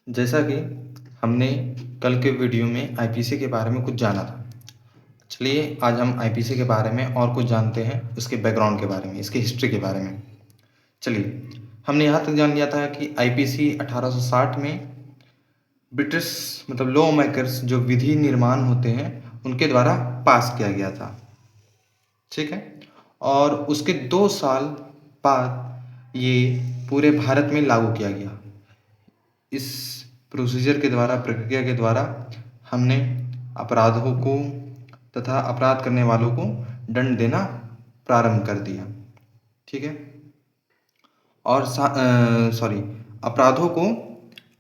जैसा कि हमने कल के वीडियो में आईपीसी के बारे में कुछ जाना था। चलिए आज हम आईपीसी के बारे में और कुछ जानते हैं, उसके बैकग्राउंड के बारे में, इसकी हिस्ट्री के बारे में। चलिए, हमने यहाँ तक जान लिया था कि आईपीसी 1860 में ब्रिटिश लॉ मेकर्स जो विधि निर्माण होते हैं उनके द्वारा पास किया गया था। ठीक है। और उसके 2 साल बाद ये पूरे भारत में लागू किया गया। इस प्रोसीजर के द्वारा, प्रक्रिया के द्वारा हमने अपराधों को तथा अपराध करने वालों को दंड देना प्रारंभ कर दिया। ठीक है। और अपराधों को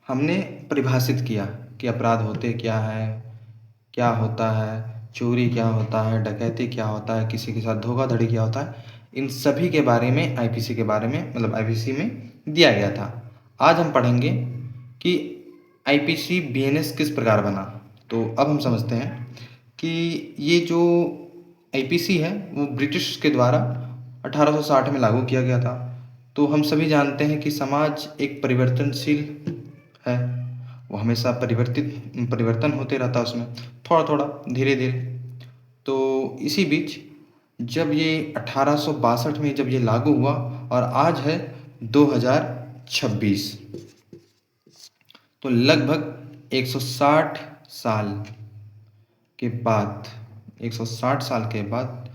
हमने परिभाषित किया कि अपराध होते क्या है, क्या होता है, चोरी क्या होता है, डकैती क्या होता है, किसी के साथ धोखाधड़ी क्या होता है। इन सभी के बारे में आईपीसी के बारे में आईपीसी में दिया गया था। आज हम पढ़ेंगे कि आईपीसी बीएनएस किस प्रकार बना। तो अब हम समझते हैं कि ये जो आईपीसी है वो ब्रिटिश के द्वारा 1860 में लागू किया गया था। तो हम सभी जानते हैं कि समाज एक परिवर्तनशील है, वो हमेशा परिवर्तन होते रहता है, उसमें थोड़ा थोड़ा धीरे धीरे। तो इसी बीच जब ये 1862 में जब ये लागू हुआ और आज है 2026, तो लगभग 160 साल के बाद 160 साल के बाद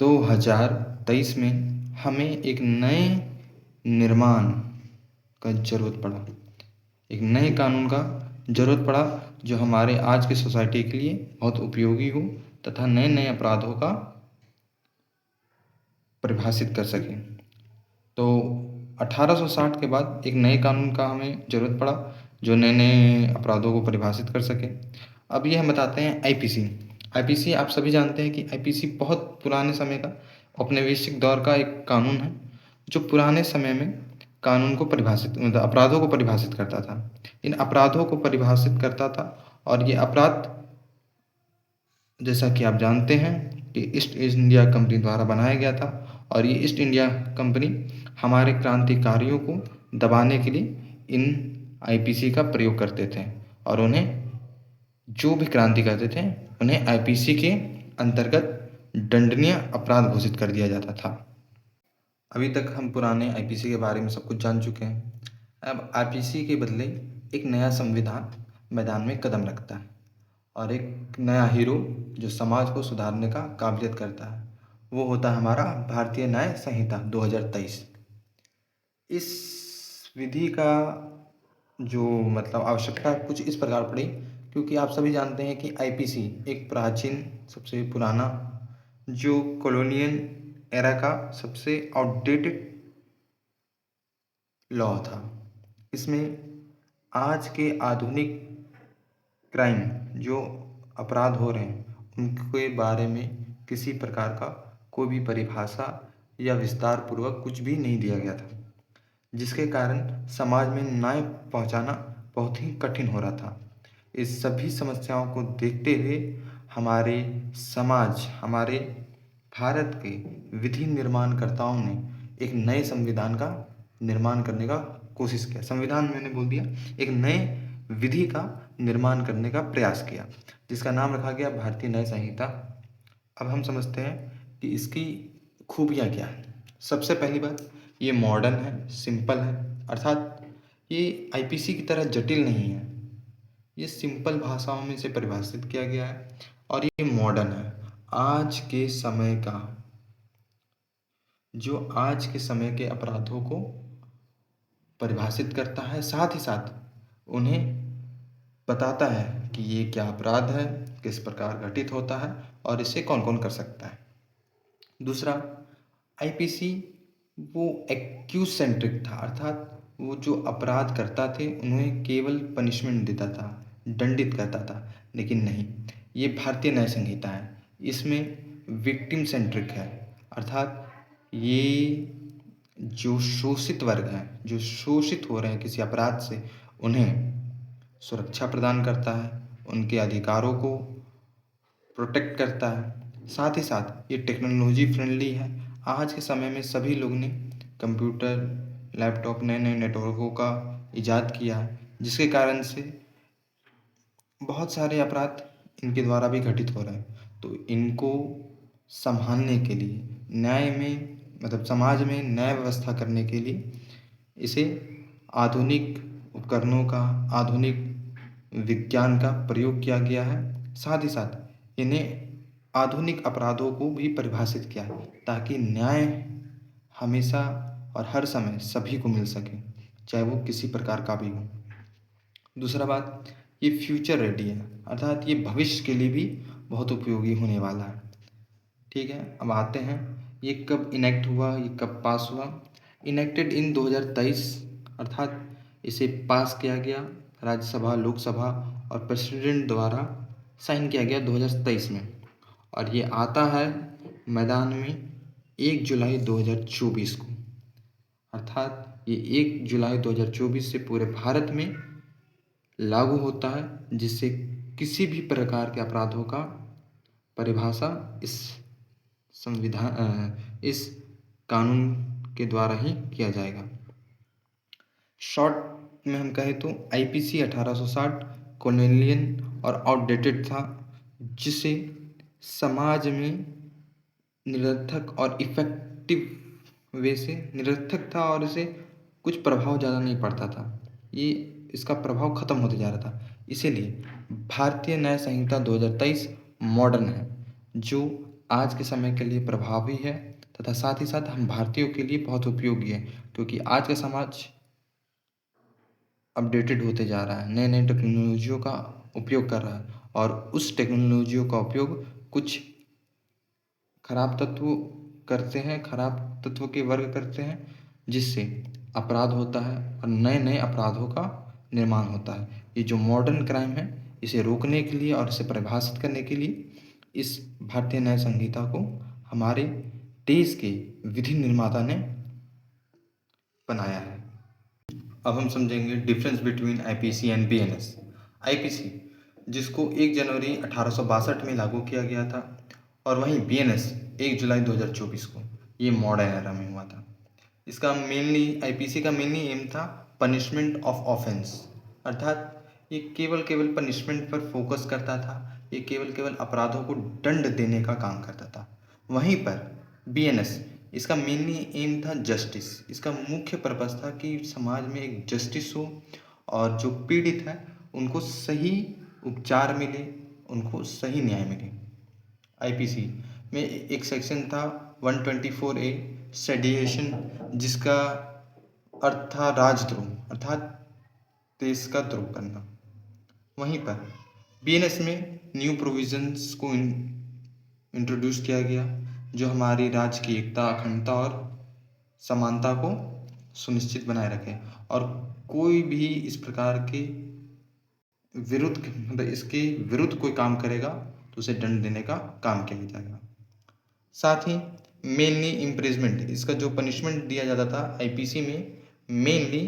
2023 में हमें एक नए निर्माण का ज़रूरत पड़ा, एक नए कानून का ज़रूरत पड़ा जो हमारे आज की सोसाइटी के लिए बहुत उपयोगी हो तथा नए नए अपराधों का परिभाषित कर सके। तो 1860 के बाद एक नए कानून का हमें ज़रूरत पड़ा जो नए नए अपराधों को परिभाषित कर सके। अब ये हम बताते हैं आईपीसी। आईपीसी आप सभी जानते हैं कि आईपीसी बहुत पुराने समय का औपनिवेशिक दौर का एक कानून है जो पुराने समय में कानून को परिभाषित अपराधों को परिभाषित करता था। इन अपराधों को परिभाषित करता था और ये अपराध, जैसा कि आप जानते हैं, कि ईस्ट इंडिया कंपनी द्वारा बनाया गया था। और ये ईस्ट इंडिया कंपनी हमारे क्रांतिकारियों को दबाने के लिए इन आईपीसी का प्रयोग करते थे और उन्हें जो भी क्रांति करते थे उन्हें आईपीसी के अंतर्गत दंडनीय अपराध घोषित कर दिया जाता था। अभी तक हम पुराने आईपीसी के बारे में सब कुछ जान चुके हैं। अब आईपीसी के बदले एक नया संविधान मैदान में कदम रखता है और एक नया हीरो जो समाज को सुधारने का काबिलियत करता है, वो होता है हमारा भारतीय न्याय संहिता 2023। इस विधि का जो आवश्यकता कुछ इस प्रकार पड़ी क्योंकि आप सभी जानते हैं कि आईपीसी एक प्राचीन, सबसे पुराना, जो कॉलोनियल एरा का सबसे आउटडेटेड लॉ था। इसमें आज के आधुनिक क्राइम जो अपराध हो रहे हैं उनके बारे में किसी प्रकार का कोई भी परिभाषा या विस्तार पूर्वक कुछ भी नहीं दिया गया था, जिसके कारण समाज में न्याय पहुंचाना बहुत ही कठिन हो रहा था। इस सभी समस्याओं को देखते हुए हमारे समाज, हमारे भारत के विधि निर्माणकर्ताओं ने एक नए संविधान का निर्माण करने का कोशिश किया। संविधान मैंने बोल दिया, एक नए विधि का निर्माण करने का प्रयास किया जिसका नाम रखा गया भारतीय न्याय संहिता। अब हम समझते हैं कि इसकी खूबियाँ क्या हैं। सबसे पहली बात, ये मॉडर्न है, सिंपल है, अर्थात ये आईपीसी की तरह जटिल नहीं है। ये सिंपल भाषाओं में से परिभाषित किया गया है और ये मॉडर्न है, आज के समय का, जो आज के समय के अपराधों को परिभाषित करता है, साथ ही साथ उन्हें बताता है कि ये क्या अपराध है, किस प्रकार घटित होता है और इसे कौन कौन कर सकता है। दूसरा, आईपीसी वो एक्यूज सेंट्रिक था, अर्थात वो जो अपराध करता थे उन्हें केवल पनिशमेंट देता था, दंडित करता था। लेकिन नहीं, ये भारतीय न्याय संहिता है, इसमें विक्टिम सेंट्रिक है, अर्थात ये जो शोषित वर्ग हैं, जो शोषित हो रहे हैं किसी अपराध से, उन्हें सुरक्षा प्रदान करता है, उनके अधिकारों को प्रोटेक्ट करता है। साथ ही साथ ये टेक्नोलॉजी फ्रेंडली है। आज के समय में सभी लोग ने कंप्यूटर, लैपटॉप, नए नए नेटवर्कों का इजाद किया है, जिसके कारण से बहुत सारे अपराध इनके द्वारा भी घटित हो रहे हैं। तो इनको संभालने के लिए न्याय में मतलब समाज में न्याय व्यवस्था करने के लिए इसे आधुनिक उपकरणों का, आधुनिक विज्ञान का प्रयोग किया गया है। साथ ही साथ इन्हें आधुनिक अपराधों को भी परिभाषित किया है ताकि न्याय हमेशा और हर समय सभी को मिल सके, चाहे वो किसी प्रकार का भी हो। दूसरा बात, ये फ्यूचर रेडी है, अर्थात ये भविष्य के लिए भी बहुत उपयोगी होने वाला है। ठीक है, अब आते हैं ये कब इनेक्ट हुआ, ये कब पास हुआ। इनेक्टेड इन 2023, अर्थात इसे पास किया गया राज्यसभा, लोकसभा और प्रेसिडेंट द्वारा साइन किया गया 2023 में। और ये आता है मैदान में 1 जुलाई 2024 को, अर्थात ये 1 जुलाई 2024 से पूरे भारत में लागू होता है, जिससे किसी भी प्रकार के अपराधों का परिभाषा इस कानून के द्वारा ही किया जाएगा। शॉर्ट में हम कहें तो आईपीसी 1860 कॉलोनियन और आउटडेटेड था, जिसे समाज में निरर्थक और इफेक्टिव वे से निरर्थक था और इसे कुछ प्रभाव ज़्यादा नहीं पड़ता था। ये इसका प्रभाव खत्म होते जा रहा था। इसीलिए भारतीय न्याय संहिता 2023 मॉडर्न है, जो आज के समय के लिए प्रभावी है तथा साथ ही साथ हम भारतीयों के लिए बहुत उपयोगी है, क्योंकि आज का समाज अपडेटेड होते जा रहा है, नए नए टेक्नोलॉजियों का उपयोग कर रहा है और उस टेक्नोलॉजियों का उपयोग कुछ खराब तत्व करते हैं, खराब तत्व के वर्ग करते हैं, जिससे अपराध होता है और नए नए अपराधों का निर्माण होता है। ये जो मॉडर्न क्राइम है, इसे रोकने के लिए और इसे परिभाषित करने के लिए इस भारतीय न्याय संहिता को हमारे देश के विधि निर्माता ने बनाया है। अब हम समझेंगे difference between IPC and BNS. IPC, जिसको 1 जनवरी 1862 में लागू किया गया था, और वहीं बीएनएस 1 जुलाई 2024 को, ये मॉडर्न एरा में हुआ था। इसका मेनली आईपीसी का मेनली एम था पनिशमेंट ऑफ ऑफेंस, अर्थात ये केवल पनिशमेंट पर फोकस करता था, ये केवल अपराधों को दंड देने का काम करता था। वहीं पर बीएनएस, इसका मेनली एम था जस्टिस। इसका मुख्य पर्पस था कि समाज में एक जस्टिस हो और जो पीड़ित है उनको सही उपचार मिले, उनको सही न्याय मिले। आईपीसी में एक सेक्शन था 124A सेडिशन, जिसका अर्थ था राजद्रोह, अर्थात देश का द्रोह करना। वहीं पर बीएनएस में न्यू प्रोविजंस को इंट्रोड्यूस किया गया, जो हमारी राज्य की एकता, अखंडता और समानता को सुनिश्चित बनाए रखे, और कोई भी इस प्रकार के विरुद्ध मतलब इसके विरुद्ध कोई काम करेगा तो उसे दंड देने का काम किया जाएगा। साथ ही मेनली इम्प्रिजमेंट, इसका जो पनिशमेंट दिया जाता था आईपीसी में, मेनली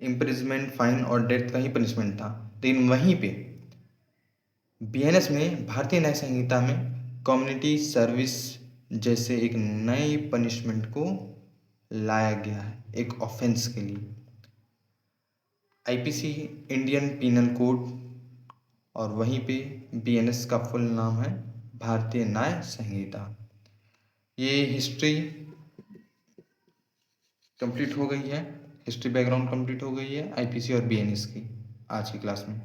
इम्प्रिजमेंट, फाइन और डेथ का ही पनिशमेंट था। लेकिन वहीं पे बीएनएस में, भारतीय न्याय संहिता में, कम्युनिटी सर्विस जैसे एक नए पनिशमेंट को लाया गया है एक ऑफेंस के लिए। आईपीसी इंडियन पीनल कोड, और वहीं पे बीएनएस का फुल नाम है भारतीय न्याय संहिता। ये हिस्ट्री कंप्लीट हो गई है, हिस्ट्री बैकग्राउंड कंप्लीट हो गई है आईपीसी और बीएनएस की आज की क्लास में।